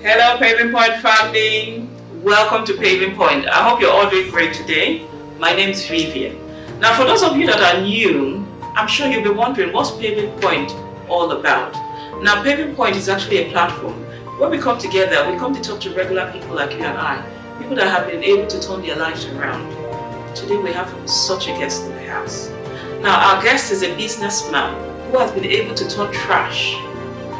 Hello, Paving Point family. Welcome to Paving Point. I hope you're all doing great today. My name is Vivian. Now, for those of you that are new, I'm sure you'll be wondering what's Paving Point all about. Now, Paving Point is actually a platform where we come together. We come to talk to regular people like you and I, people that have been able to turn their lives around. Today, we have such a guest in the house. Now, our guest is a businessman who has been able to turn trash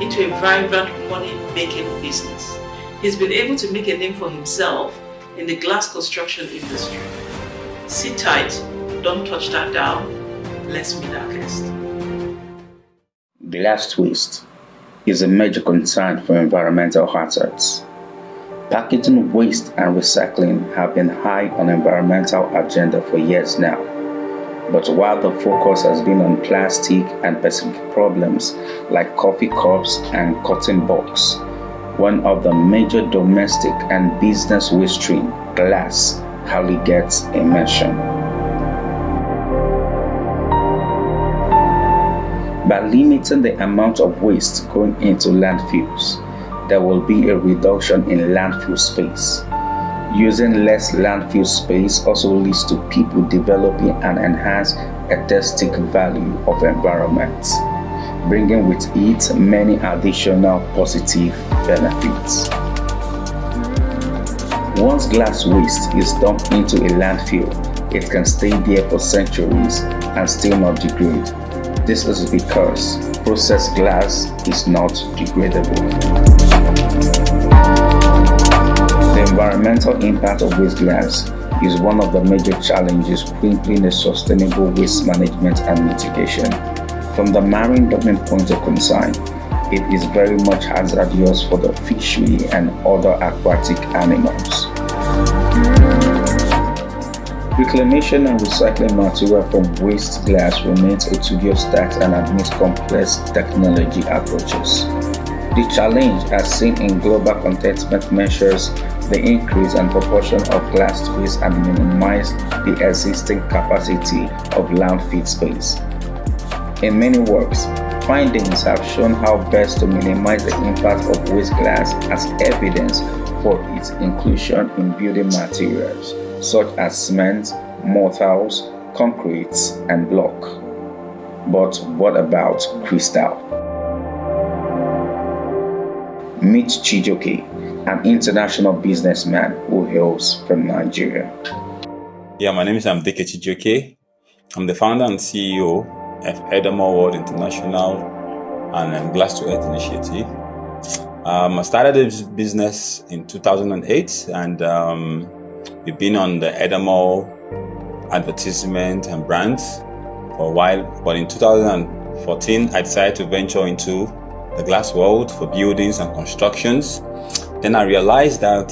into a vibrant money-making business. He's been able to make a name for himself in the glass construction industry. Sit tight, don't touch that down. Let's meet our guest. Glass waste is a major concern for environmental hazards. Packaging waste and recycling have been high on the environmental agenda for years now. But while the focus has been on plastic and specific problems like coffee cups and cotton balls, one of the major domestic and business waste stream, glass, hardly gets a mention. By limiting the amount of waste going into landfills, there will be a reduction in landfill space. Using less landfill space also leads to people developing an enhanced aesthetic value of environments, bringing with it many additional positive benefits. Once glass waste is dumped into a landfill, it can stay there for centuries and still not degrade. This is because processed glass is not degradable. The environmental impact of waste glass is one of the major challenges crippling a sustainable waste management and mitigation. From the marine development point of concern, it is very much hazardous for the fishery and other aquatic animals. Reclamation and recycling material from waste glass remains a tedious task and admits complex technology approaches. The challenge, as seen in global containment measures, the increase and proportion of glass waste and minimize the existing capacity of landfill space. In many works, findings have shown how best to minimize the impact of waste glass as evidence for its inclusion in building materials such as cement, mortars, concretes, and block. But what about crystal? Meet Chijoke, an international businessman who hails from Nigeria. Yeah, my name is Anokye Chijoke. I'm the founder and CEO of Edamore World International and Glass to Earth Initiative. I started this business in 2008 and we've been on the Edamore advertisement and brands for a while. But in 2014, I decided to venture into the glass world for buildings and constructions. Then I realized that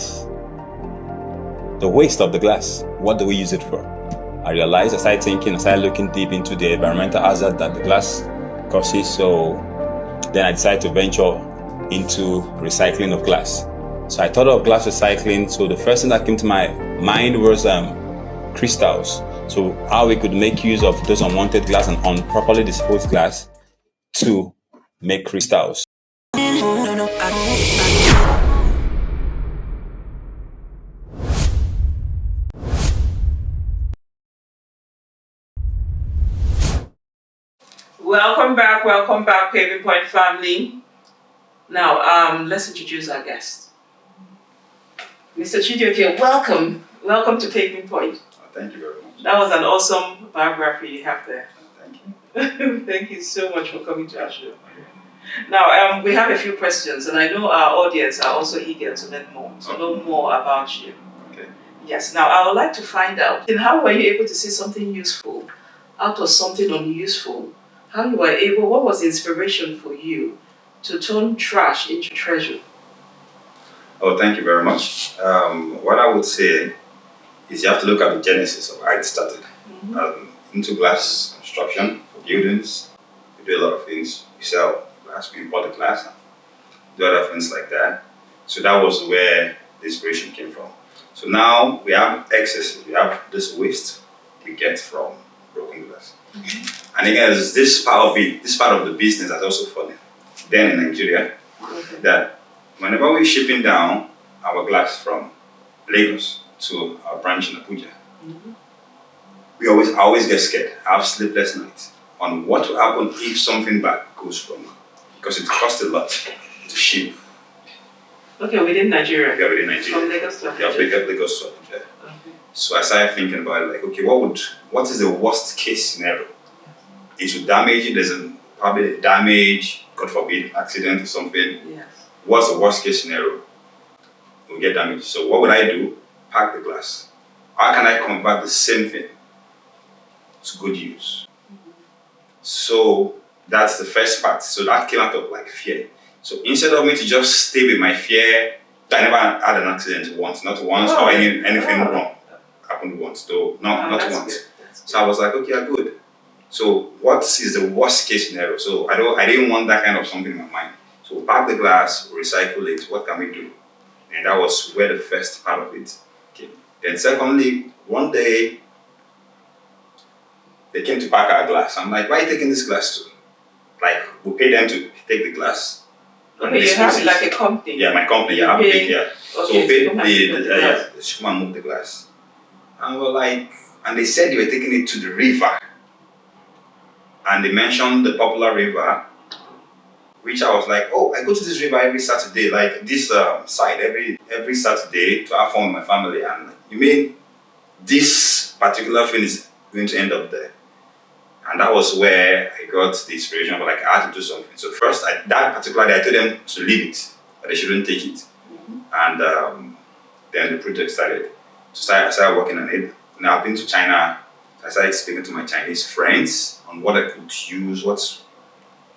the waste of the glass, what do we use it for? I started thinking, I started looking deep into the environmental hazard that the glass causes. So then I decided to venture into recycling of glass. So I thought of glass recycling. So the first thing that came to my mind was crystals. So how we could make use of those unwanted glass and improperly disposed glass to make crystals. Welcome back, Paving Point family. Now, let's introduce our guest. Mr. Chijoke, welcome to Paving Point. Thank you very much. That was an awesome biography you have there. Thank you. Thank you so much for coming to our show. Now, we have a few questions, and I know our audience are also eager to learn more, know more about you. Okay. Yes, now I would like to find out, how were you able to see something useful out of something unuseful? What was the inspiration for you to turn trash into treasure? Oh, thank you very much. What I would say is you have to look at the genesis of how it started. Into glass construction for buildings, we do a lot of things. We sell glass, we import the glass. do other things like that. So that was where the inspiration came from. So now we have excesses, we have this waste we get from broken glass. And again, it's this part of it, this part of the business that's also funny. Then in Nigeria, that whenever we're shipping down our glass from Lagos to our branch in Abuja, I always get scared. I have sleepless nights on what will happen if something bad goes wrong, because it costs a lot to ship. Okay, within Nigeria. Yeah, within Nigeria. From Lagos to Abuja. Yeah, Lagos to Abuja. So I started thinking about it, like, okay, what is the worst case scenario? It will damage. There's probably damage, God forbid, accident or something. Yes. What's the worst case scenario? We'll get damaged. So what would I do? Pack the glass. How can I convert the same thing to good use? So that's the first part. So that came out of like fear. So instead of me to just stay with my fear, I never had an accident once, not once, or anything wrong happened once, though not once. So I was like, okay, I'm good. So what is the worst case scenario? So I didn't want that kind of something in my mind. So pack the glass, recycle it. What can we do? And that was where the first part of it came. Then secondly, one day they came to pack our glass. I'm like, why are you taking this glass to? Like, we pay them to take the glass. Okay, you have it like a company. Yeah, my company. Yeah, I'm big. Yeah. So we paid they should come and move the glass. And we're like, and they said they were taking it to the river. And they mentioned the popular river, which I was like, oh, I go to this river every Saturday, like this side every Saturday to have fun with my family. And you mean this particular thing is going to end up there? And that was where I got the inspiration. But like, I had to do something. So first, that particular day, I told them to leave it, but they shouldn't take it. And then the project started. So I started working on it. Now I've been to China. I started speaking to my Chinese friends on what I could use, what's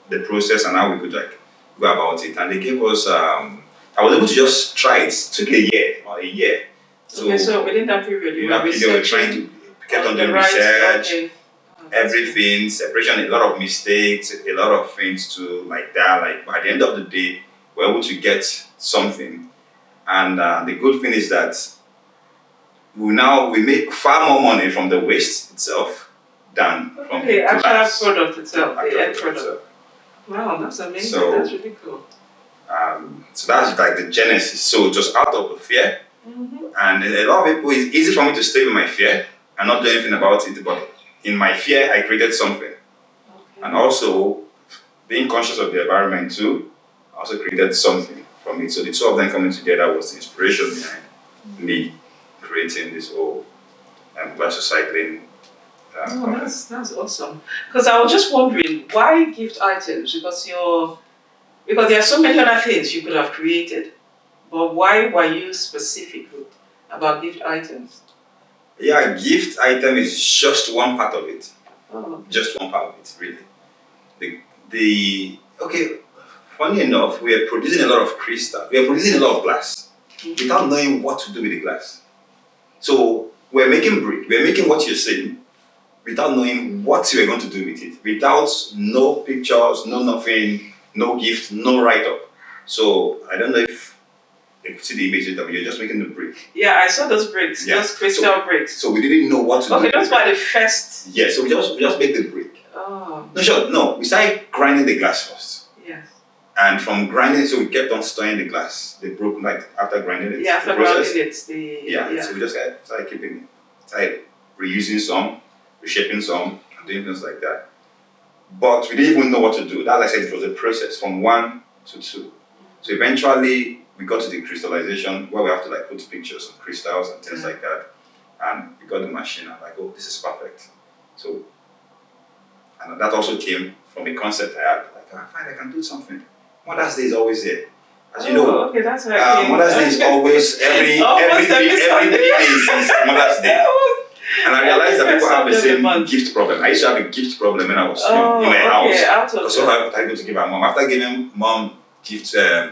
the process, and how we could like go about it. And they gave us. I was able to just try it. It took a year. So within that period, you were trying to get on the research. Everything, separation, a lot of mistakes, a lot of things to like that. Like by the end of the day, we're able to get something. And the good thing is that we make far more money from the waste itself than from the actual product itself, the end product. Wow, that's amazing. So, that's really cool. So that's like the genesis. So just out of the fear, and a lot of people, it's easy for me to stay with my fear and not do anything about it, but in my fear, I created something. And also, being conscious of the environment too, I also created something from it. So the two of them coming together was the inspiration behind me creating this whole glass recycling. That's awesome. Because I was just wondering, why gift items? Because there are so many other things you could have created, but why were you specific about gift items? Yeah, gift item is just one part of it. Oh. Just one part of it, really. Okay, funny enough, we are producing a lot of crystal. We are producing a lot of glass without knowing what to do with the glass. So we're making brick. We're making what you're saying without knowing what we're going to do with it. Without no pictures, no nothing, no gift, no write-up. So I don't know if you could see the image that you're just making the brick. Yeah, I saw those bricks, those crystal bricks. So we didn't know what to do. Okay, that's why the first. Yeah, so we just make the brick. Oh. No, we started grinding the glass first. Yes. And from grinding, so we kept on storing the glass. They broke like after grinding it. Yeah, after grinding it. So we just started keeping it. Started reusing some, reshaping some, and doing things like that. But we didn't even know what to do. That, like I said, it was a process from 1 to 2. So eventually, we got to the crystallization where we have to like put pictures on crystals and things like that. And we got the machine. I'm like, oh, this is perfect. So, and that also came from a concept I had. Like, fine, I can do something. Mother's Day is always here. As you know, okay, that's right. Mother's Day is always every 3 days is Mother's Day. And I realized that people have the same gift problem. I used to have a gift problem when I was young in my house. So what are you going to give my mom? After giving mom gift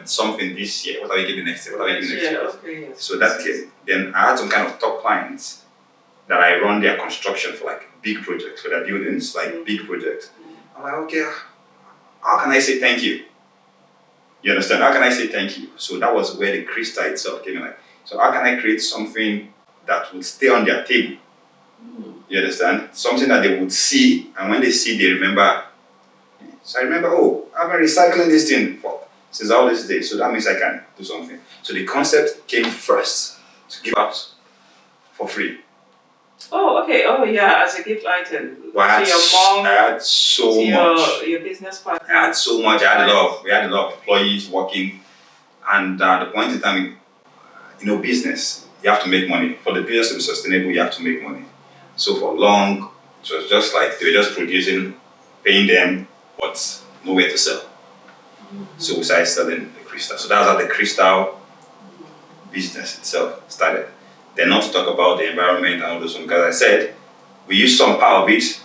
something this year, what are you giving next year? What are you giving next year? Okay, yes. So that came. Then I had some kind of top clients that I run their construction for, like big projects, for their buildings, like big projects. I'm like, okay, how can I say thank you? You understand? How can I say thank you? So that was where the crystal itself came in. Like, so how can I create something that would stay on their table? You understand? Something that they would see, and when they see, they remember. So I remember, oh, I've been recycling this thing since all this day, so that means I can do something. So the concept came first to give out for free. Oh, okay. Oh, yeah, as a gift item. Well, to your mom, I had so to much. your business partner. I had so much. We had a lot of employees working, and at the point in time, business, you have to make money. For the business to be sustainable, you have to make money. So for long, it was just like they were just producing, paying them, but nowhere to sell. So we started selling the crystal. So that's how the crystal business itself started. Then not to talk about the environment and all those things, because I said we use some part of it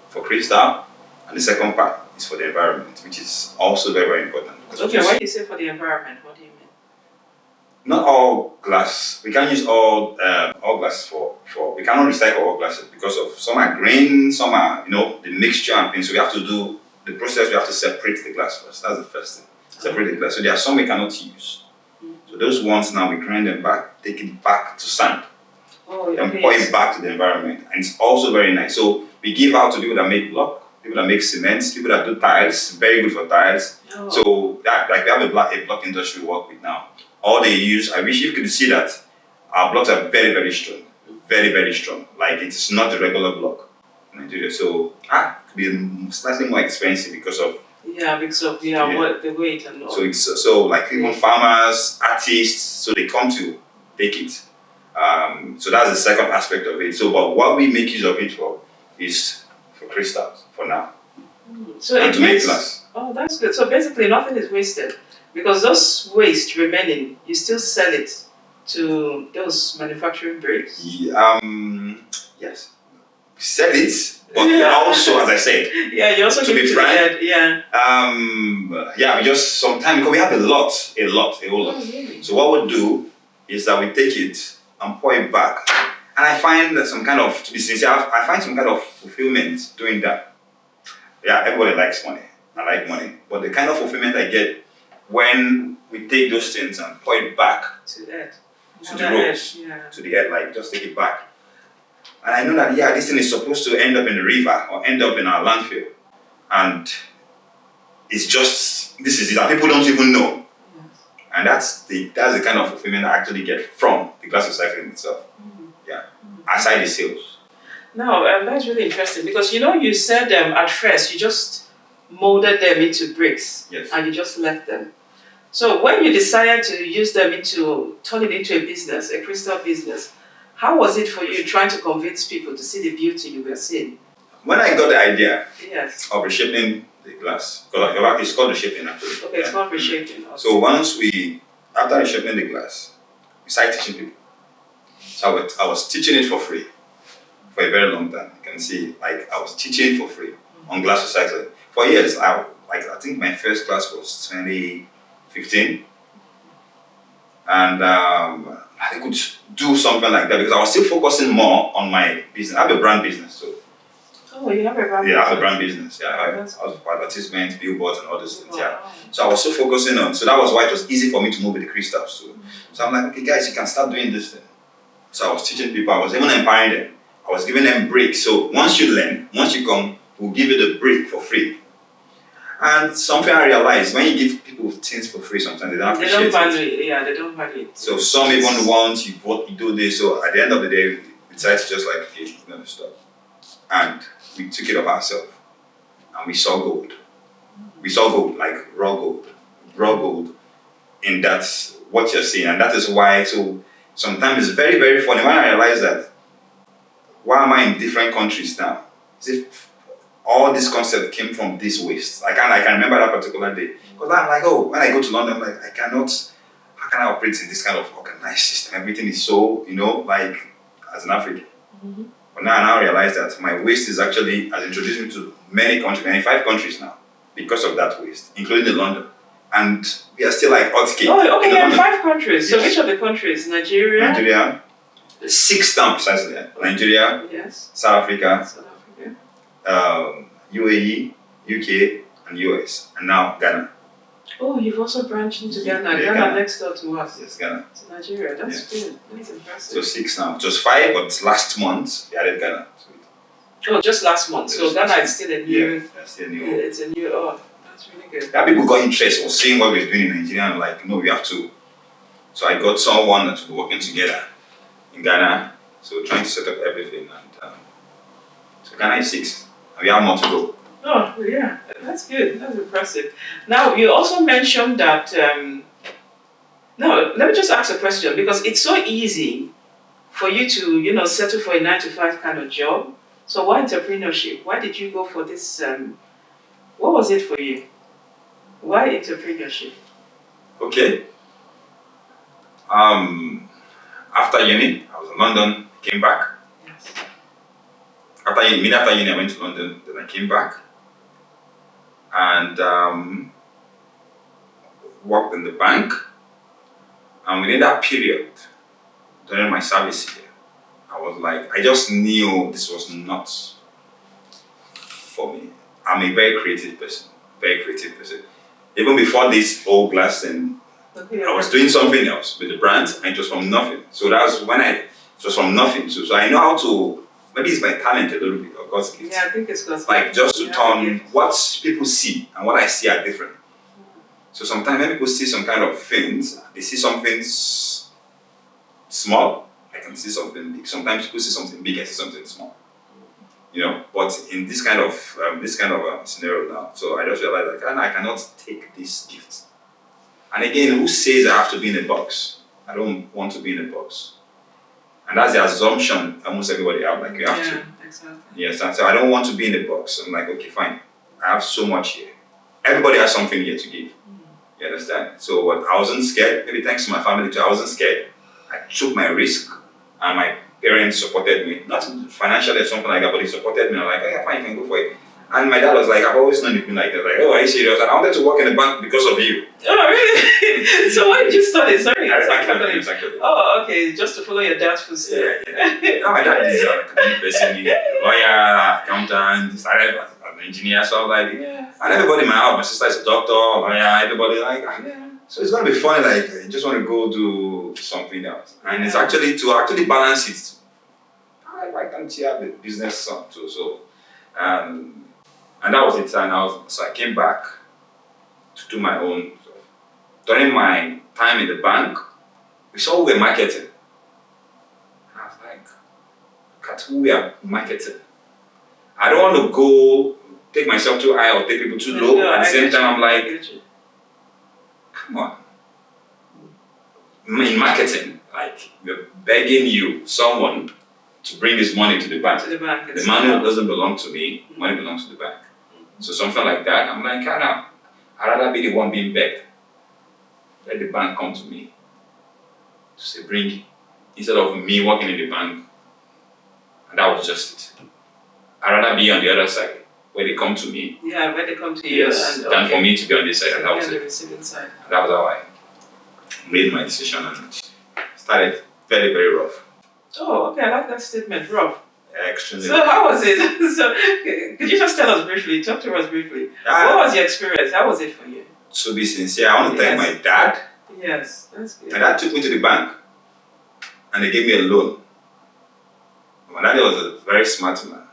for crystal, and the second part is for the environment, which is also very, very important. Okay, why do you say for the environment? What do you mean? Not all glass. We can't use all glasses for. We cannot recycle all glasses because of some are grain, some are the mixture and things. So we have to do the process. We have to separate the glass first. That's the first thing. Separate the glass. So there are some we cannot use. So those ones now we grind them back, take it back to sand, and pour it back to the environment. And it's also very nice. So we give out to people that make block, people that make cement, people that do tiles. Very good for tiles. Oh. So that we have a block industry we work with now. All they use, I wish you could see that our blocks are very, very strong. Very, very strong. Like it is not a regular block in Nigeria. So it could be slightly more expensive because of what the weight and all. So it's like even farmers, artists, so they come to bake it. So that's the second aspect of it. So but what we make use of it for is for crystals for now. So and to make glass. Oh, that's good. So basically nothing is wasted. Because those waste remaining, you still sell it to those manufacturing bricks? Yes. Sell it, but also, as I said, you also to give be it to frank, the end, we just sometimes because we have a whole lot. really? So what we'll do is that we take it and pour it back. And I find that to be sincere, I find some kind of fulfillment doing that. Yeah, everybody likes money. I like money. But the kind of fulfillment I get when we take those things and pour it back to the earth, to the roads, to the earth, like just take it back. And I know that this thing is supposed to end up in the river or end up in our landfill. And it's just, this is it, and people don't even know. Yes. And that's the kind of fulfillment I actually get from the glass recycling itself. Aside the sales. No, that's really interesting because you said at first you just molded them into bricks, and you just left them. So when you decided to use them turn it into a business, a crystal business, how was it for you trying to convince people to see the beauty you were seeing? When I got the idea of reshaping the glass, because it's called reshaping actually. Okay, it's called reshaping. Okay. So after reshaping the glass, we started teaching people. So I was teaching it for free for a very long time. You can see, I was teaching for free on glass recycling. For years, I think my first class was 2015, and I could do something like that because I was still focusing more on my business. I have a brand business, so. Oh, you have a brand business? Yeah, I have a brand business. Yeah, I was for advertisements, billboards, and all those things. Yeah, so I was so focusing on. So that was why it was easy for me to move with the crystals too. So I'm like, okay, guys, you can start doing this thing. So I was teaching people. I was even empowering them. I was giving them bricks. So once you learn, once you come, we'll give you the brick for free. And something I realized, when you give people things for free, sometimes they don't appreciate it. They don't value it. So some even want you do this. So at the end of the day, we decided to just like, okay, we're gonna stop. And we took it up ourselves. And we saw gold. We saw gold, like raw gold. And that's what you're seeing. And that is why, so sometimes it's very, very funny when I realize that, why am I in different countries now? As if all this concept came from this waste. I can remember that particular day. Because I'm like, when I go to London, I'm like, how can I operate in this kind of organized system? Everything is so, like, as an African. But now I now realize that my waste has introduced me to many countries, 95 countries now, because of that waste, including London. And we are still like hotcakes. Oh, okay, you're in 5 countries. Yes. So which of the countries? Nigeria? 6 now precisely. Nigeria, South Africa, UAE, UK, and US, and now Ghana. Oh, you've also branched into Ghana. Yeah, Ghana next door to us. Yes, Ghana. To Nigeria. That's good. That's impressive. So 6 now. It was 5, but last month we added Ghana. Oh, just last month. So Ghana is still a new. Yeah, that's still new. It's a new. Oh, that's really good. That people got interest or seeing what we're doing in Nigeria and like, no, we have to. So I got someone that we're working together in Ghana. So we're trying to set up everything. And so Ghana is 6. And we have more to go. Oh, yeah. That's good. That's impressive. Now, you also mentioned that. Now, let me just ask a question because it's so easy for you to, settle for a 9-to-5 kind of job. So why entrepreneurship? Why did you go for this? What was it for you? Why entrepreneurship? Okay. After uni, I was in London, came back. Yes. After uni, I went to London, then I came back and worked in the bank. And within that period, during my service here, I was like, I just knew this was not for me. I'm a very creative person. Even before this whole glass thing, I was doing something else with the brand, and it was from nothing. So that was when it was from nothing too. So I know how to, maybe it's my talent a little bit, or God's gift. Yeah, I think it's God's like just to yeah, turn what people see and what I see are different. So sometimes when people see some kind of things, they see something small, I can see something big. Sometimes people see something big, I see something small. But in this kind of scenario now, so I just realized I cannot take this gift. And again, who says I have to be in a box? I don't want to be in a box. And that's the assumption almost everybody have, like you have to. Exactly. Yes, and so I don't want to be in a box. I'm like, okay, fine. I have so much here. Everybody has something here to give. You understand? So I wasn't scared. Maybe thanks to my family too, I wasn't scared. I took my risk, and my parents supported me. Not financially or something like that, but they supported me. I'm like, yeah, fine, you can go for it. And my dad was like, I've always known you've been like that. Like, oh, are you serious? And I wanted to work in the bank because of you. Oh, really? So why did you study? Sorry. Exactly. Oh, okay. Just to follow your dad's footsteps. Yeah. Now my dad is basically a lawyer, accountant, started as an engineer, so like, and everybody in my house, my sister is a doctor, lawyer, everybody like, so it's gonna be funny, like, you just want to go do something else. And it's actually, to balance it, I can see how the business son too, so, and that was it, and so I came back to do my own stuff. During my time in the bank, we saw we were marketing. And I was like, look at who we are marketing. I don't want to go take myself too high or take people too low. At the same time, I'm like, come on. In marketing, like, we're begging someone, to bring this money to the bank. The money doesn't belong to me, money belongs to the bank. So something like that, I'm like, I'd rather be the one being begged. Let the bank come to me to say, bring, instead of me working in the bank. And that was just it. I'd rather be on the other side, where they come to me. Yeah, where they come to you. Yes, than for me to be on this side. And that was the it. receiving side. And that was how I made my decision and started very, very rough. Oh, okay, I like that statement, rough. Extremely. So how was it? So could you just tell us briefly, talk to us briefly. What was your experience? How was it for you? To be sincere, I want to thank my dad. Yes, that's good. My dad took me to the bank and they gave me a loan. My dad was a very smart man.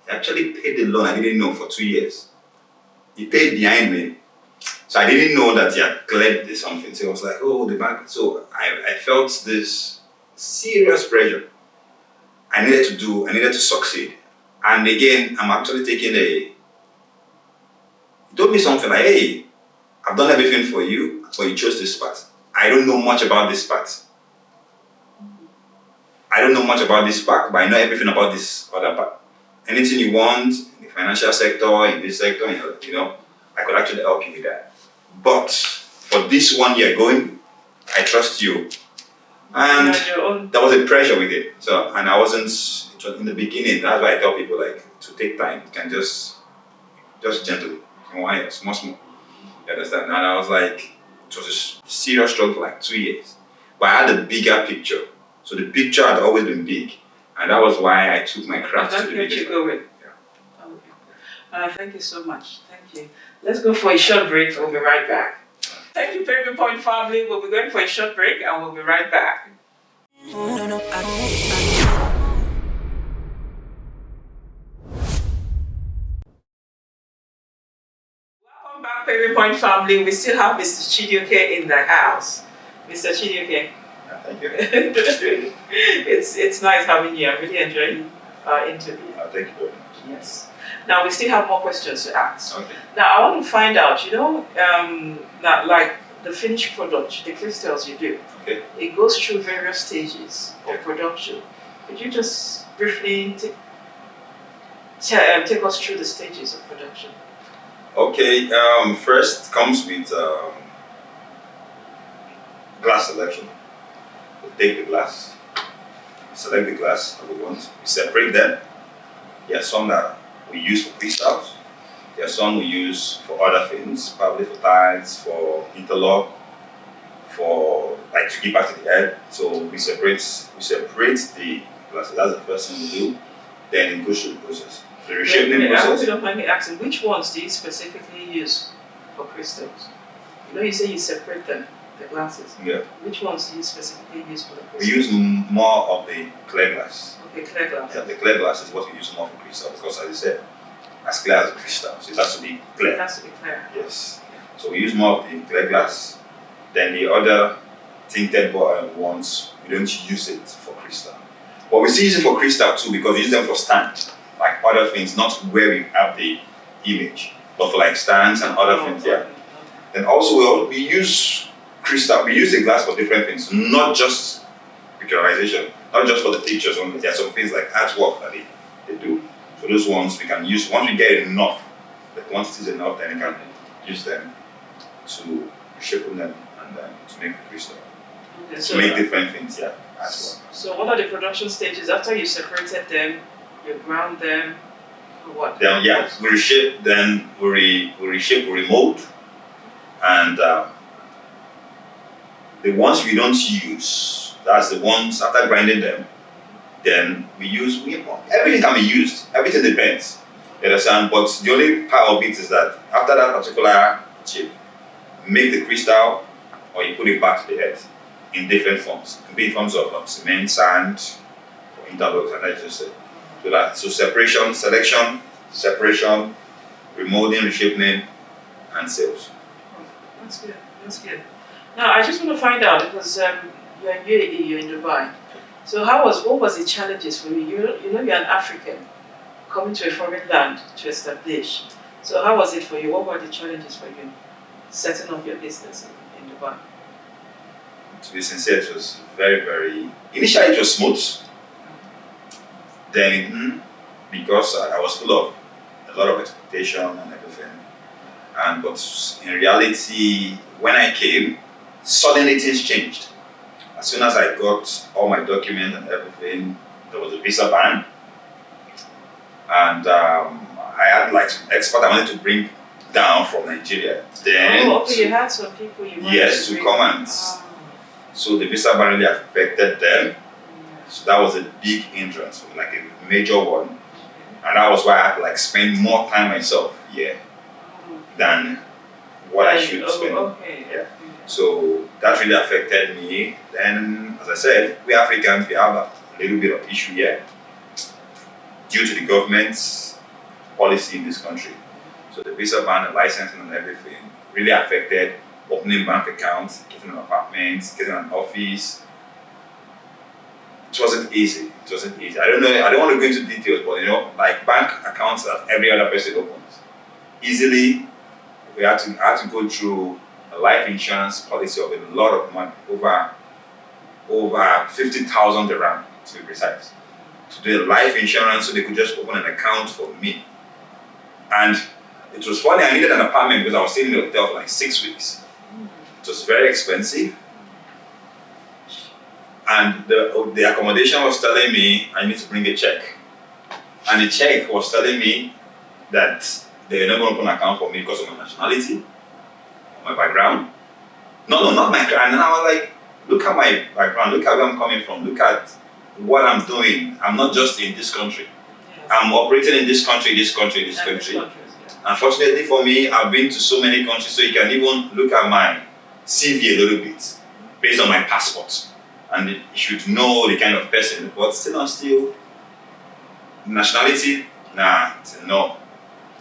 He actually paid the loan I didn't know for 2 years. He paid behind me. So I didn't know that he had cleared something. So I was like, oh, the bank. So I felt this serious pressure. I needed to succeed. And again, I'm actually taking he told me something like, hey, I've done everything for you, but you chose this part. I don't know much about this part. I don't know much about this part, but I know everything about this other part. Anything you want in the financial sector, in this sector, I could actually help you with that. But for this 1 year going, I trust you. And there was a pressure with it. So, and I wasn't, it was in the beginning, that's why I tell people like to take time. You can just gently, small. You understand? And I was like, it was a serious struggle for like 2 years. But I had a bigger picture. So the picture had always been big. And that was why I took my craft to the biggest. Okay. Thank you so much. Thank you. Let's go for a short break. We'll be right back. Thank you, Paving Point family. We'll be going for a short break and we'll be right back. Welcome back, Paving Point family. We still have Mr. Chijoke in the house. Mr. Chijoke. Thank you. It's nice having you. I'm really enjoying our interview. Thank you very much. Yes. Now we still have more questions to ask. Okay. Now I want to find out, that like the finished product, the crystals you do, Okay. it goes through various stages of production. Could you just briefly take us through the stages of production? Okay. First comes with glass selection. We take the glass, select the glass that we want, we separate them. There are some that we use for crystals. There are some we use for other things, probably for tiles, for interlock, for like to give back to the head. So we separate the glasses. That's the first thing we do. Then it goes through the process. The reshaping I hope process. you don't mind me asking, which ones do you specifically use for crystals? You say you separate them, the glasses. Yeah. Which ones do you specifically use for the crystals? We use more of the clear glass. Okay, clear glass. Yeah, the clear glass is what we use more for crystal because, as I said, as clear as crystal, so it has to be It clear. has to be clear. Yes. So we use more of the clear glass. Then the other tinted ones, we don't use it for crystal. But we still use it for crystal too because we use them for stand, like other things, not where we have the image, but for like stands and other things. Yeah. Then also we use crystal. We use the glass for different things, not just picturization, not just for the pictures only. There are some things like artwork that they do. So those ones we can use once we get enough, the quantity is enough, then we can use them to shape them and to make the crystal. Okay, To make different things, yeah, as well. So what are the production stages after you separated them, you ground them, or what? Then yeah, we reshape, then we reshape, we remold, and the ones we don't use, that's the ones after grinding them, then everything can be used, everything depends, you understand? But the only part of it is that after that particular chip, make the crystal or you put it back to the head in different forms. It can be in forms of cement, sand, or interlocks, and I just said. So separation, selection, separation, remolding, reshaping, and sales. That's good. That's good. Now I just want to find out because you're in UAE, you're in Dubai. So what was the challenges for you? You're an African coming to a foreign land to establish. So how was it for you? What were the challenges for you setting up your business in Dubai? To be sincere, it was very, very. Initially, it was smooth. Then, because I was full of a lot of expectation and everything, but in reality, when I came, suddenly things changed. As soon as I got all my documents and everything, there was a visa ban, and I had like some expert I wanted to bring down from Nigeria. Then, you had some people you wanted yes, to come and. So the visa ban really affected them. So that was a big hindrance, like a major one. And that was why I had to like spend more time myself here than what I should spend. Okay. Yeah. So that really affected me. Then, as I said, we Africans, we have a little bit of issue here due to the government's policy in this country. So the visa ban, the licensing and everything really affected opening bank accounts, getting an apartment, getting an office. It wasn't easy. I don't know, I don't want to go into details, but like bank accounts that every other person opens. Easily, I had to go through a life insurance policy of a lot of money, over 50,000 dirham to be precise, to do a life insurance so they could just open an account for me. And it was funny, I needed an apartment because I was staying in the hotel for like 6 weeks. It was very expensive. And the accommodation was telling me I need to bring a check. And the check was telling me that they're not going to open an account for me because of my nationality, my background. No, not my background. And I was like, look at my background, look at where I'm coming from, look at what I'm doing. I'm not just in this country. Yeah. I'm operating in this country, this country, this country. Unfortunately for me, I've been to so many countries, so you can even look at my CV a little bit based on my passport, and you should know the kind of person. But still, nationality, nah, no.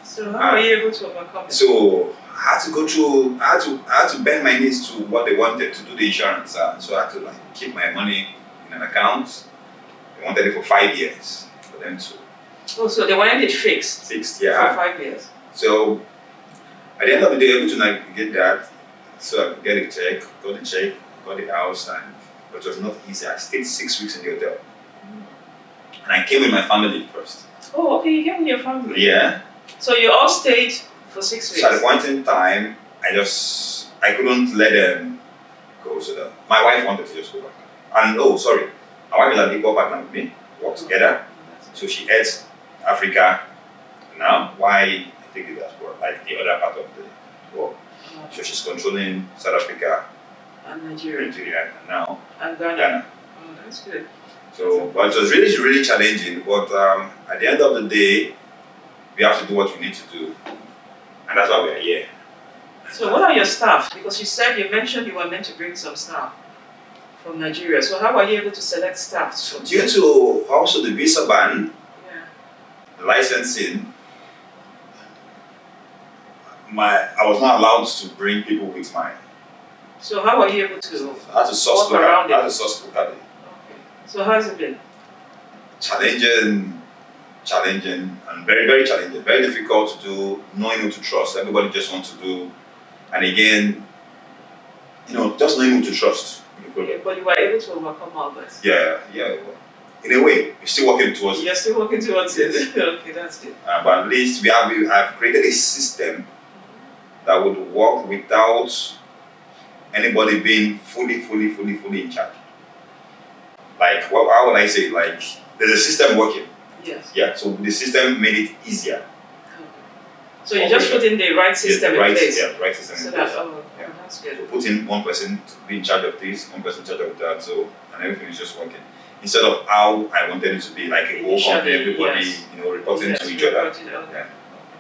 So how were you able to overcome it? So I had to go through. I had to bend my knees to what they wanted to do the insurance. So I had to keep my money in an account. They wanted it for 5 years for them to. Oh, so they wanted it fixed. Fixed, yeah. For 5 years. So at the end of the day, able to navigate that, so I could get a check, got the house, but it was not easy. I stayed 6 weeks in the hotel, and I came with my family first. Oh, okay, you came with your family. Yeah. So you all stayed for 6 weeks. So at the point in time, I couldn't let them go. So my wife wanted to just go back. And my wife is an equal partner with me. We work together. So she heads Africa now. Why I take it as well, like the other part of the world. So she's controlling South Africa and Nigeria and now and Ghana. Oh, that's good. So, but it was really, really challenging. But at the end of the day, we have to do what we need to do, and that's why we are here. So, what are your staff? Because you mentioned you were meant to bring some staff from Nigeria. So, how were you able to select staff? Due to also the visa ban, the licensing, I was not allowed to bring people with mine. So how were you able to I had to source around it? I had to source locally. Okay. So how has it been? Challenging, and very, very challenging. Very difficult to do, knowing who to trust. Everybody just wants to do, and again, just knowing who to trust. Okay, but you were able to overcome all this. Yeah. In a way, we're still working towards it. You're still working towards it. Okay, that's good. But at least I've created a system that would work without anybody being fully in charge. Like, how would I say? Like, there's a system working. Yes. Yeah. So the system made it easier. Okay. So you just put in the right system in place. Yeah, the right system in place. That's good. So put in one person to be in charge of this, one person in charge of that. So and everything is just working. Instead of how I wanted it to be, like a whole company, everybody, reporting to each other. Okay,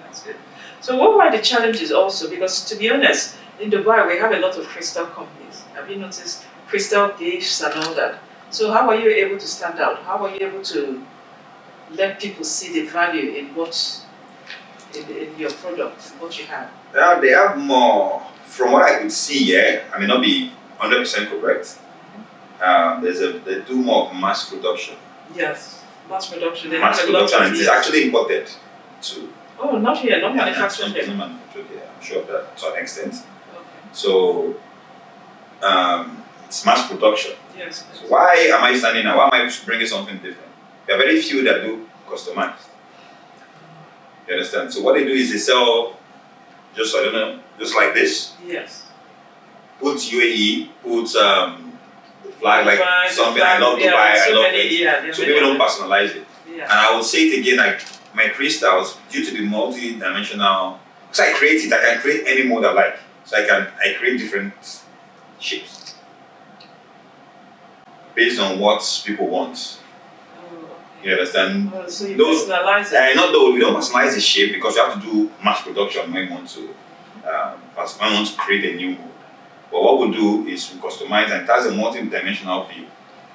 that's good. So what were the challenges also? Because to be honest, in Dubai we have a lot of crystal companies. Have you noticed crystal gifts and all that? So how are you able to stand out? How are you able to let people see the value in in your product, what you have? Now they have more. From what I could see, I may not be 100% correct. They do more of mass production. Yes, mass production. They mass have production, a lot and it's actually imported too. Oh, not here, not manufactured here. Not manufactured here. I'm sure of that to an extent. Okay. So, it's mass production. Yes. So why am I standing now? Why am I bringing something different? There are very few that do customized. You understand? So what they do is they sell just like this. Yes. Put UAE, put the flag like something I love Dubai, so I love many, it. So people don't personalize it. Yeah. And I will say it again, like my crystals, due to the multi-dimensional, because I create it, I can create any mode I like. So I create different shapes based on what people want. You understand? So you personalize it? Not though, we don't personalize the shape because we have to do mass production when we want to create a new mode. But what we do is we customize, and it has a multi-dimensional view.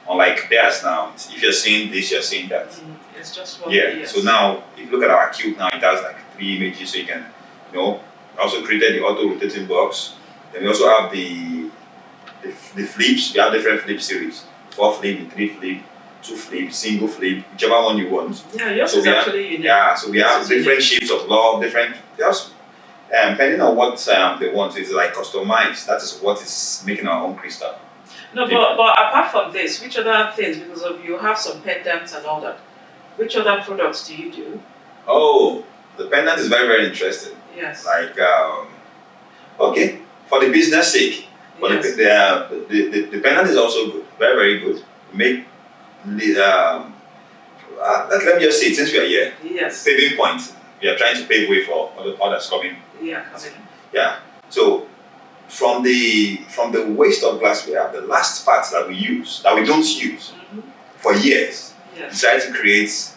Unlike theirs now, if you're seeing this, you're seeing that. It's just one. Yeah. Yes. So now, if you look at our cube now, it has like 3 images, so you can, also created the auto rotating box. Then we also have the flips. We have different flip series: 4 flip, 3 flip, 2 flip, single flip, whichever one you want. Yeah, yours is actually unique. Yeah, so we have different shapes of love, different. Depending on what they want, it's like customized. That is what is making our own crystal. No, but apart from this, which other things? Because you have some pendants and all that. Which other products do you do? Oh, the pendant is very, very interesting. Yes. Like, okay, for the business sake, but yes. the pendant is also good, very, very good. Make the let me just say it, since we are here. Yes. Paving Point. We are trying to pave way for others coming. Yeah, coming. Yeah. So from the waste of glass we have, the last parts that we don't use for years, yes. decided to create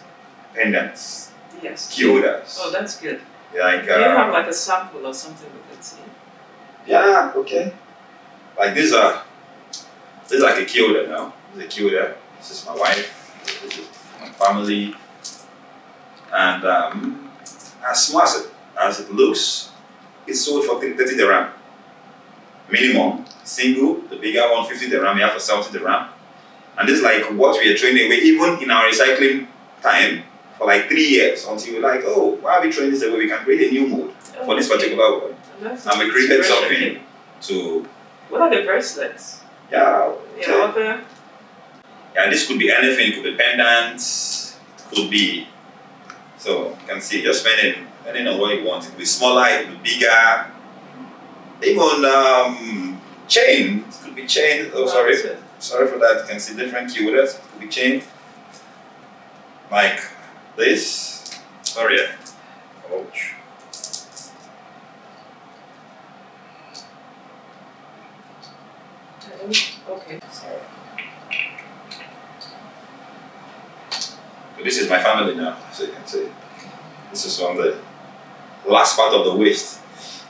pendants, Yes. key holders. Oh, that's good. Like, Do you have like a sample or something we can see? yeah, okay. Like this is like a key holder now. This is a key holder. This is my wife. This is my family. And as small as it looks, it's sold for 30 dirham. Minimum. Single, the bigger one, 50 dirham, you have for 70 dirham. And this is like what we are training away, even in our recycling time, for like 3 years, until we're like, oh, why are we training this away? We can create a new mode for this particular one. And we created something to... What are the bracelets? Yeah. Okay. Yeah, this could be anything. It could be pendants. It could be... So, you can see, just depending on what you want. It could be smaller, it could be bigger. Even chain. It could be chain. Oh, sorry. Sorry for that. You can see different keywords. It could be chain. Like this. Sorry. Ouch. Okay. Sorry. So this is my family now. So you can see. This is on the last part of the waist.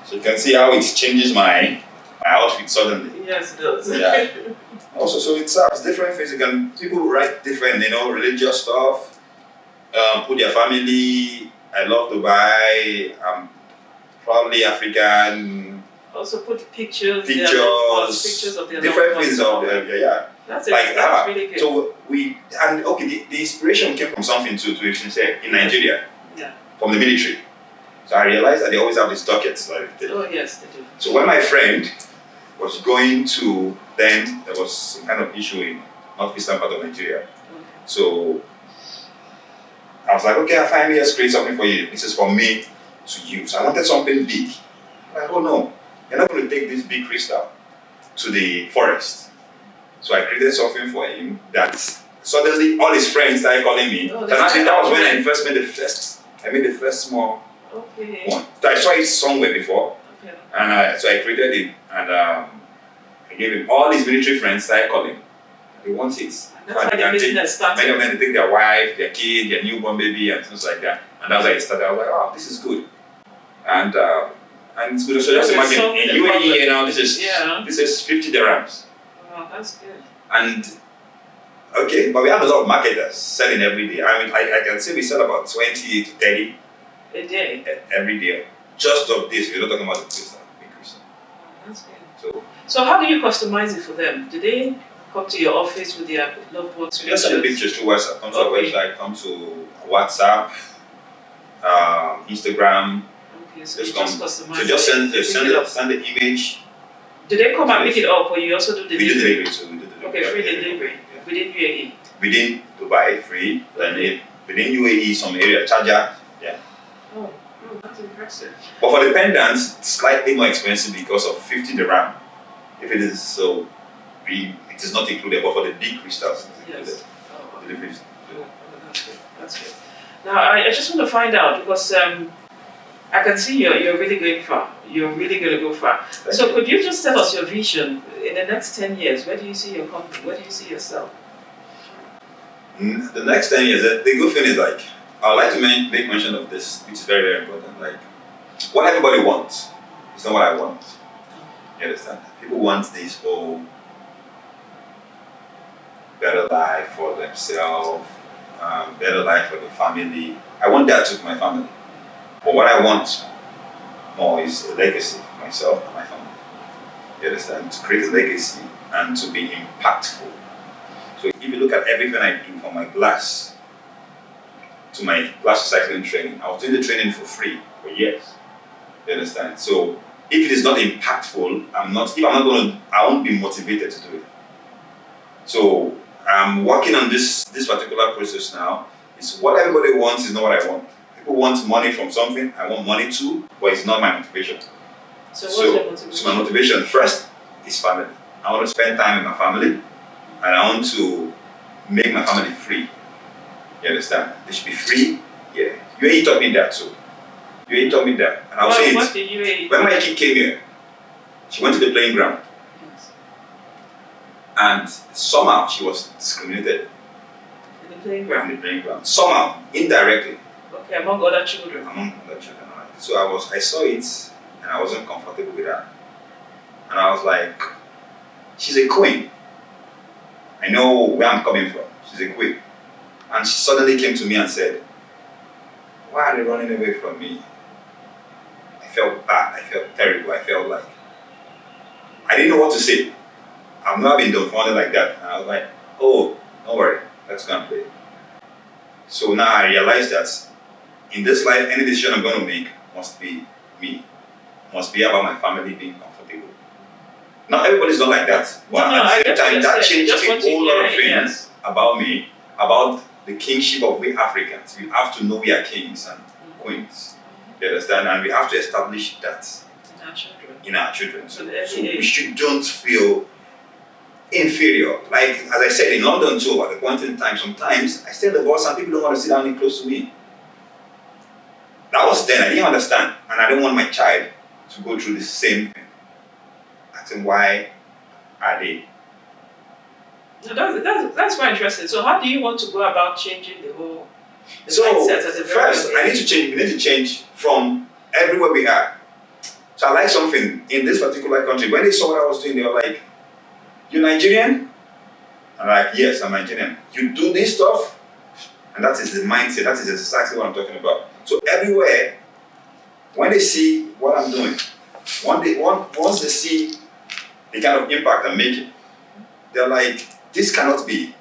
So you can see how it changes my outfit suddenly. Yes, it does. Yeah. Also, so it serves different things. People write different, religious stuff. Put their family. I love Dubai. I'm probably African. Also put pictures. Pictures of their different things of yeah. That's really good. So the inspiration came from something to even say in Nigeria. Yeah. From the military. So I realized that they always have these dockets. Oh yes, they do. So when my friend was going to, then there was some kind of issue in northeastern part of Nigeria. Okay. So I was like, okay, I finally just create something for you. This is for me to use. I wanted something big. I'm like, oh no, you're not going to take this big crystal to the forest. So I created something for him that suddenly all his friends started calling me. Oh, and I think that was when I first made the first small one. So I saw it somewhere before. Okay. And so I created it, and I gave him. All his military friends started calling. They want it. That's how the business started. Many of them, they take their wife, their kid, their newborn baby, and things like that. And that's how it started. I was like, oh, this is good. And it's good. So just imagine in UAE, this is 50 dirhams. Oh, that's good. And okay, but we have a lot of marketers selling every day. I mean, I can say we sell about 20 to 30 a day. Every day. Just of this, we're not talking about the crystal, big crystal. Oh, that's good. So how do you customize it for them? Do they come to your office with their loved ones? Just send the pictures to WhatsApp. Come to our website, come to WhatsApp, Instagram. Okay, so just customize. So just send the image. Do they come and pick it up, or you also do delivery? We do delivery, so we do delivery. Okay, free delivery. Yeah. Within UAE? Within Dubai, free. Then within UAE, some area, charger. Yeah. Oh, that's impressive. But for the pendants, it's slightly more expensive because of 50 dirham. If it is so big, it is not included. But for the big crystals, it's included. Yes. Oh, okay. Deliveries. Oh, that's good. That's good. Now, I just want to find out, because I can see you're really going far. You're really going to go far. So could you just tell us your vision in the next 10 years? Where do you see your company? Where do you see yourself? The next 10 years, the good thing is I would like to make mention of this, which is very, very important. What everybody wants is not what I want. You understand? People want this whole better life for themselves, better life for the family. I want that too for my family. But what I want more is a legacy for myself and my family. You understand? To create a legacy and to be impactful. So if you look at everything I do, from my glass to my glass recycling training, I was doing the training for free for years. You understand? So if it is not impactful, I won't be motivated to do it. So I'm working on this particular process now. It's what everybody wants is not what I want. People want money from something, I want money too, but it's not my motivation. So what's your motivation? So my motivation first is family. I want to spend time with my family, and I want to make my family free. You understand? They should be free. Yeah. UAE taught me that too. UAE taught me that. And I'll say it. When my kid came here, she went to the playing ground. Yes. And somehow she was discriminated. playing in ground. the playing ground. Somehow, indirectly, Okay, among other children. among other children. Right? So I saw it, and I wasn't comfortable with that. And I was like, she's a queen. I know where I'm coming from. She's a queen. And she suddenly came to me and said, why are they running away from me? I felt bad. I felt terrible. I felt like I didn't know what to say. I've never been dumbfounded like that. And I was like, oh, don't worry. Let's go and play. So now I realize that in this life, any decision I'm going to make must be me. Must be about my family being comfortable. Not everybody's not like that. But at the same time, that changed a whole lot of things about me, about the kingship of we Africans. We have to know we are kings and queens. You understand? And we have to establish that in our children. So we don't feel inferior. Like, as I said, in London too, at the point in time, sometimes I stay in the bus and people don't want to sit down in close to me. That was then, I didn't understand. And I don't want my child to go through the same thing. Asking why are they? That's quite interesting. So how do you want to go about changing the mindset as a first, we need to change from everywhere we are. So I like something in this particular country. When they saw what I was doing, they were like, "You Nigerian?" I'm like, "Yes, I'm Nigerian." "You do this stuff?" And that is the mindset. That is exactly what I'm talking about. So everywhere, when they see what I'm doing, once they see the kind of impact I'm making, they're like, this cannot be.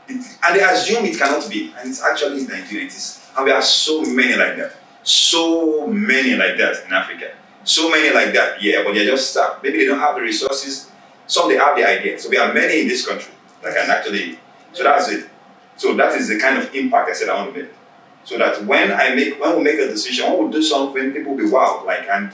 And they assume it cannot be. And it's actually Nigeria. And we have so many like that. So many like that in Africa. So many like that, yeah, but they're just stuck. Maybe they don't have the resources. Some they have the idea. So we have many in this country that can actually, so that's it. So that is the kind of impact I said I want to make. So that when we make a decision, when we do something, people will be wow. Like, and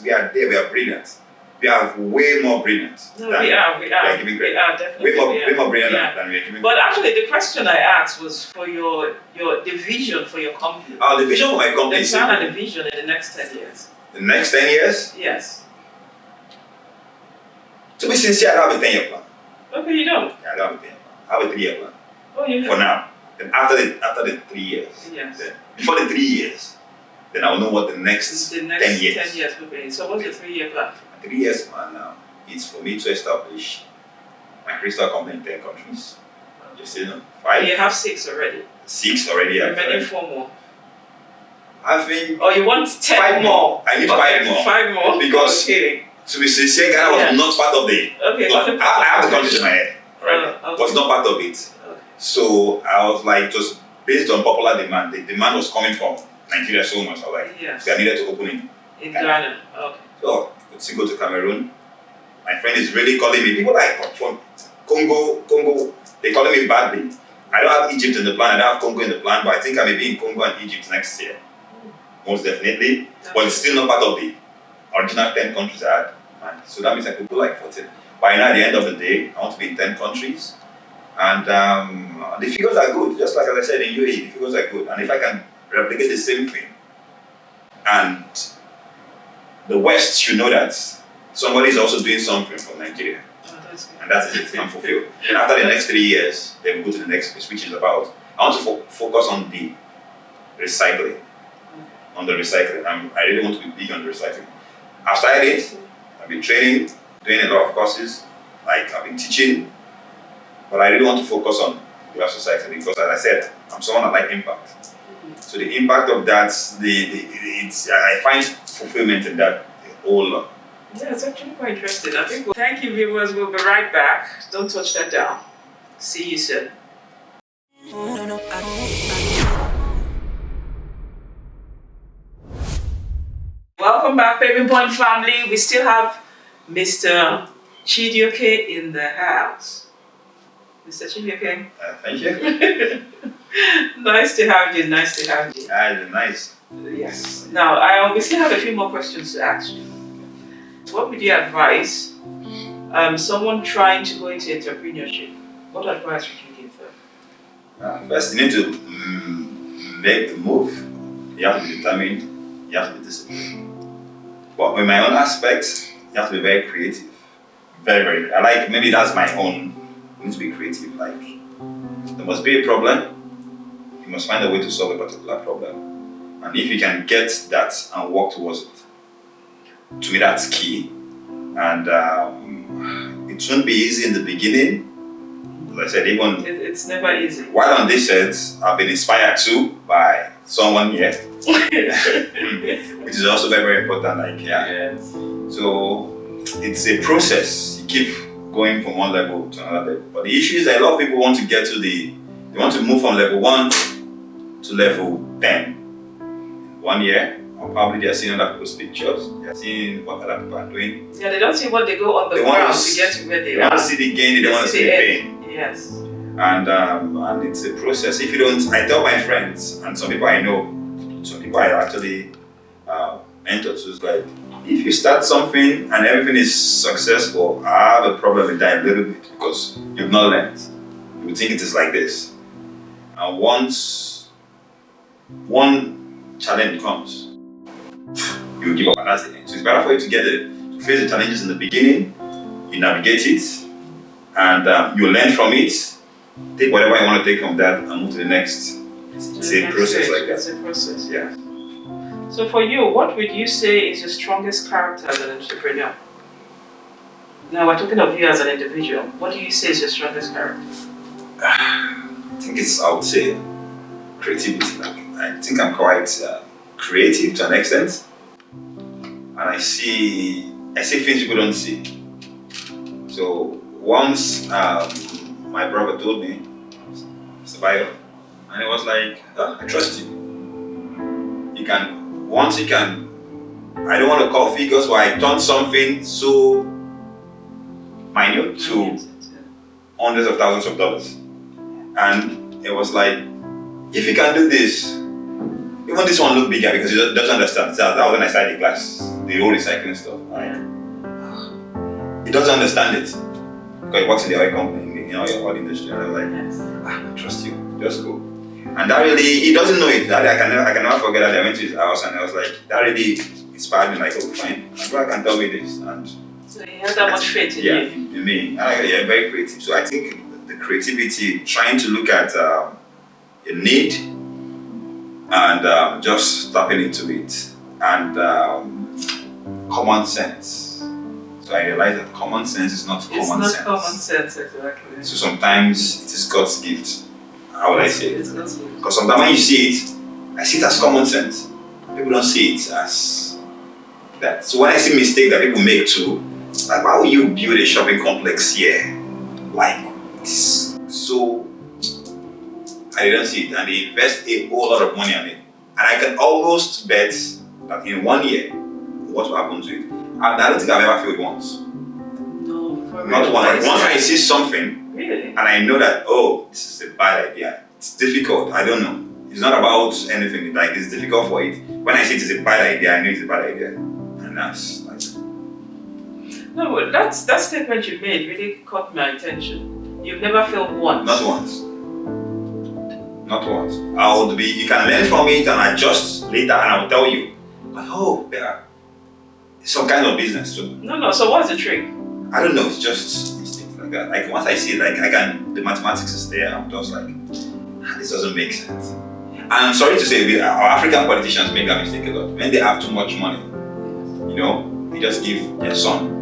we are there, we are brilliant. We are way more brilliant. No, we are definitely. Way more brilliant than we are giving. But actually, the question I asked was for the vision for your company. The vision for my company. The plan and the vision in the next 10 years. The next 10 years? Yes. To be sincere, I don't have a 10-year plan. Okay, you don't? Yeah, I don't have a 10-year plan. I have a 3-year plan. Oh, you do? For now. Then after the 3 years. Yes. Then, before the 3 years, then I will know what the next 10 years. 10 years will be. So what's the 3-year plan? 3 years plan now is for me to establish my crystal company in 10 countries. Just 5. You have 6 already. 6 already. Remaining 4 more. I think. Oh, you want 10 5 more. I need 5 more. 5 more. Because to be sincere, Ghana was not part of the. Okay. I have the countries in my head. Right? Okay. Was not part of it. Okay. So I was like, just based on popular demand. The demand was coming from Nigeria so much. I was like, yes. So I needed to open it in Ghana. Okay. So let's go to Cameroon. My friend is really calling me. People like from Congo, they're calling me badly. I don't have Egypt in the plan, I don't have Congo in the plan, but I think I may be in Congo and Egypt next year. Most definitely. But it's still not part of the original 10 countries I had. Right? So that means I could go like 14. By now, at the end of the day, I want to be in 10 countries. And the figures are good. Just like as I said in UAE, the figures are good. And if I can replicate the same thing, and the West should know that somebody is also doing something from Nigeria. And that's it, I'm fulfilled. And after the next 3 years, then we go to the next phase, which is about, I want to focus on the recycling. On the recycling. I really want to be big on the recycling. I've started it, I've been training, doing a lot of courses, like I've been teaching, but I really want to focus on glass recycling because, as I said, I'm someone that like impact. So the impact of that, I find fulfillment in that a whole lot. Yeah, it's actually quite interesting. I think. Thank you, viewers. We'll be right back. Don't touch that down. See you soon. Welcome back, Paving Point family. We still have Mr. Chijoke in the house. Mr. Chijoke. Thank you. Nice to have you. Nice to have you. Nice. Yes. Now, we still have a few more questions to ask you. What would you advise someone trying to go into entrepreneurship? What advice would you give them? First, you need to make the move. You have to be determined. You have to be disciplined. But in my own aspect, you have to be very creative. Very, very. Maybe that's my own. You need to be creative. Like, there must be a problem. You must find a way to solve a particular problem. And if you can get that and work towards it, to me that's key. And it shouldn't be easy in the beginning. As I said, even it's never easy. While on this set, I've been inspired too by someone here, which is also very, very important. Like, Yes. So it's a process. You keep going from one level to another level. But the issue is that a lot of people want to get to they want to move from level 1 to level 10 in 1 year. Or probably they are seeing other people's pictures. They are seeing what other people are doing. Yeah, they don't see what they go on the ground to get to where they are. They want to see the gain. They don't want to see the pain. Yes. And it's a process. If you don't, I tell my friends and some people I know, some people I actually mentor to, is like, if you start something and everything is successful, I have a problem with that a little bit because you've not learned. You think it is like this. And once one challenge comes, you give up, and that's the end. So it's better for you to face the challenges in the beginning, you navigate it, and you learn from it, take whatever you want to take from that and move to the next. It's a process like that. It's a process. Yeah. So for you, what would you say is your strongest character as an entrepreneur? Now we're talking of you as an individual. What do you say is your strongest character? I think I would say creativity. I think I'm quite creative to an extent, and I see things people don't see. So once my brother told me, Mr. Bayo, and it was like, I trust you. Once you can, I don't want to call figures, but I turned something so minute to hundreds of thousands of dollars. And it was like, if you can do this, even this one look bigger because he doesn't understand. That was when I started the class, the whole recycling stuff. He doesn't understand it because he works in the oil company, in the oil industry. And I was like, I trust you, just go. And that really, he doesn't know it. That I can never forget that I went to his house and I was like, that really inspired me. Like, oh, fine, my brother can tell me this. And so he has that much faith in you. In me. Yeah, very creative. So I think the creativity, trying to look at a need and just tapping into it, and common sense. So I realized that common sense is not common sense. It's not common sense, exactly. So sometimes it is God's gift. How would I say it? It's God's gift. Because sometimes when you see it, I see it as common sense. People don't see it as that. So when I see mistakes that people make too, like, why would you build a shopping complex here? Like, it's so, I didn't see it. And they invest a whole lot of money on it. And I can almost bet that in 1 year, what will happen to it? I don't think I've ever failed once. No, for Not real. once. Like, once I see something, Really? and I know that, oh, this is a bad idea. It's difficult. I don't know. It's not about anything. Like, it's difficult for it. When I say it's a bad idea, I know it's a bad idea. And that's like... No, but that statement you made really caught my attention. You've never failed once. Not once. Not once. You can learn from it and adjust later, and I will tell you. But oh, yeah, it's some kind of business too. No, so what's the trick? I don't know, it's just mistakes like that. Like, once I see it, like, the mathematics is there, I'm just like, this doesn't make sense. And I'm sorry to say, our African politicians make that mistake a lot. When they have too much money, they just give their son,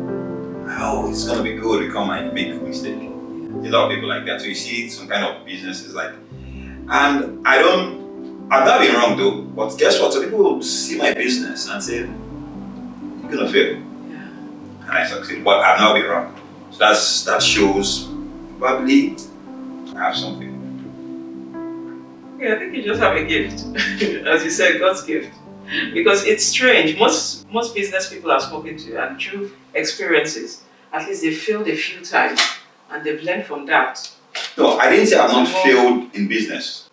oh, it's gonna be good, we come and make a mistake. There's a lot of people like that. So you see some kind of businesses like, and I've not been wrong though, but guess what? So people will see my business and say, you're gonna fail. Yeah. And I succeed, but I've not been wrong. So that shows probably I have something. Yeah, I think you just have a gift. As you said, God's gift. Because it's strange. Most business people I've spoken to, and through experiences, at least they failed a few times and they've learned from that. No, I didn't say I've not failed in business.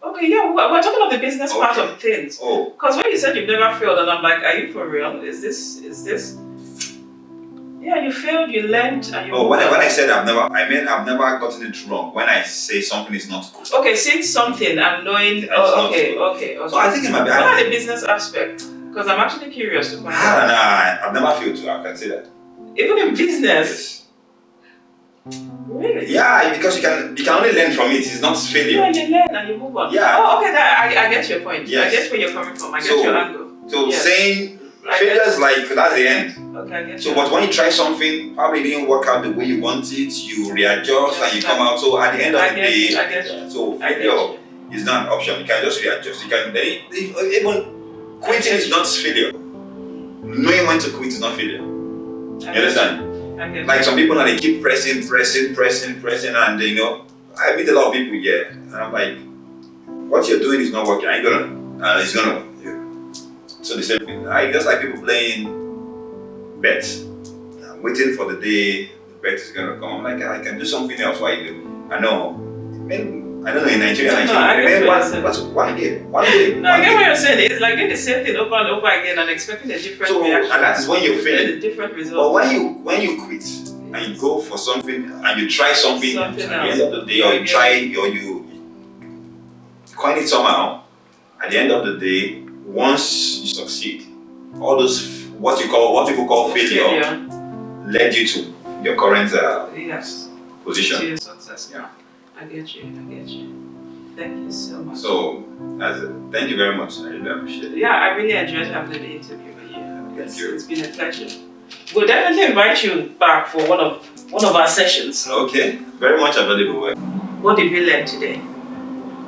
Okay, yeah, we're talking about the business part of things. Oh. Because when you said you've never failed, and I'm like, are you for real? Is this? Yeah, you failed, you learned, and you. Oh, when I said I meant I've never gotten it wrong. When I say something is not good. Okay, seeing something and knowing. Okay. So I think it might be. What are the business aspect? Because I'm actually curious to find out. I've never failed too. I can say that. Even in business. Yes. Really? Yeah, because you can only learn from it. It's not failure. Yeah, you learn and you move on. Yeah. Oh, okay. I get your point. Yes. I get where you're coming from. I get your angle. So Yes. saying failure is like that's the end. Okay, I get So, you. but when you try something, probably didn't work out the way you want it, you readjust and you come out. So at the end of the day, I get you. so failure is not an option. You can just readjust. You can even quitting is not failure. Knowing when to quit is not failure. You understand? Like some people now they keep pressing, and I meet a lot of people here, and I'm like, what you're doing is not working. I ain't gonna, it's gonna. Yeah. So the same thing. I just like people playing bets, waiting for the day the bet is gonna come. I'm like, I can do something else. Why you do? I know. I don't know in Nigeria. What's one game? One game. No, I get what you're saying. It's like doing the same thing over and over again and expecting a different reaction. And that is when you're failing. A different result. But when you quit and you go for something and you try something at the end of the day, or you try or you coin it somehow, at the end of the day, once you succeed, all those what people call failure led you to your current position. To your success. Yeah. I get you. Thank you so much. So, thank you very much. I really appreciate it. Yeah, I really enjoyed having the interview with you. Thank you. It's been a pleasure. We'll definitely invite you back for one of our sessions. Okay, very much available. What did we learn today?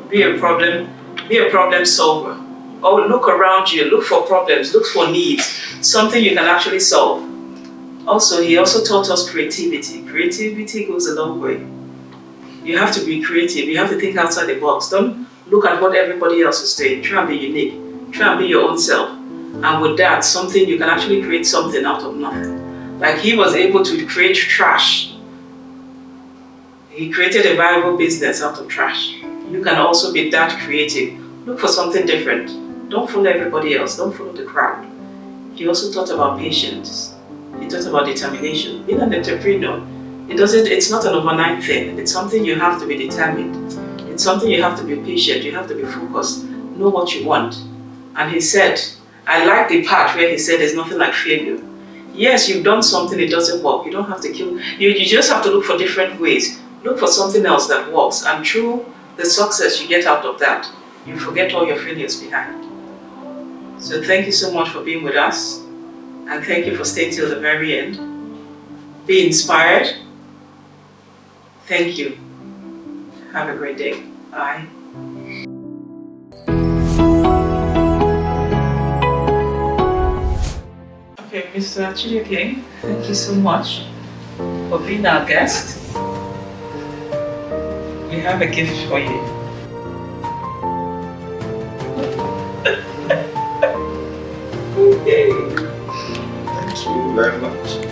Be a problem solver. Oh, look around you, look for problems, look for needs, something you can actually solve. Also, he also taught us creativity. Creativity goes a long way. You have to be creative. You have to think outside the box. Don't look at what everybody else is doing. Try and be unique. Try and be your own self. And with that, you can actually create something out of nothing. Like he was able to create trash. He created a viable business out of trash. You can also be that creative. Look for something different. Don't follow everybody else. Don't follow the crowd. He also taught about patience. He taught about determination. Being an entrepreneur, it's not an overnight thing. It's something you have to be determined. It's something you have to be patient. You have to be focused. Know what you want. And he said, I like the part where he said there's nothing like failure. Yes, you've done something, it doesn't work. You don't have to kill. You just have to look for different ways. Look for something else that works. And through the success you get out of that, you forget all your failures behind. So thank you so much for being with us. And thank you for staying till the very end. Be inspired. Thank you. Have a great day. Bye. Okay, Mr. Chijoke, thank you so much for being our guest. We have a gift for you. Okay. Thank you very much.